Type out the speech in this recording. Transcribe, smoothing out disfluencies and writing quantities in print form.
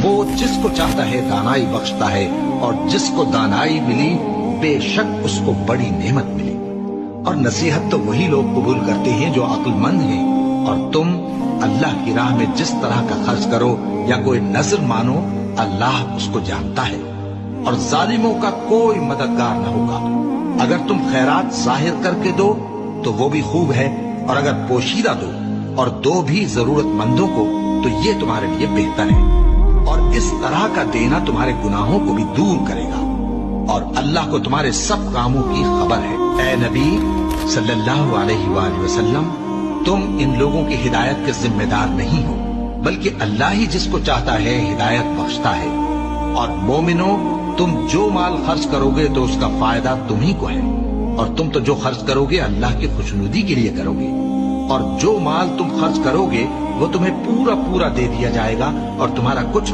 وہ جس کو چاہتا ہے دانائی بخشتا ہے، اور جس کو دانائی ملی بے شک اس کو بڑی نعمت ملی۔ اور نصیحت تو وہی لوگ قبول کرتے ہیں جو عقل مند ہیں، اور تم اللہ کی راہ میں جس طرح کا خرچ کرو یا کوئی نذر مانو، اللہ اس کو جانتا ہے، اور ظالموں کا کوئی مددگار نہ ہوگا۔ اگر تم خیرات ظاہر کر کے دو تو وہ بھی خوب ہے، اور اگر پوشیدہ دو اور دو بھی ضرورت مندوں کو تو یہ تمہارے لیے بہتر ہے، اور اس طرح کا دینا تمہارے گناہوں کو بھی دور کرے گا، اور اللہ کو تمہارے سب کاموں کی خبر ہے۔ اے نبی صلی اللہ علیہ وآلہ وسلم، تم ان لوگوں کی ہدایت کے ذمہ دار نہیں ہو، بلکہ اللہ ہی جس کو چاہتا ہے ہدایت بخشتا ہے۔ اور مومنو، تم جو مال خرچ کرو گے تو اس کا فائدہ تمہیں کو ہے، اور تم تو جو خرچ کرو گے اللہ کی خوشنودی کے لیے کرو گے، اور جو مال تم خرچ کرو گے وہ تمہیں پورا پورا دے دیا جائے گا، اور تمہارا کچھ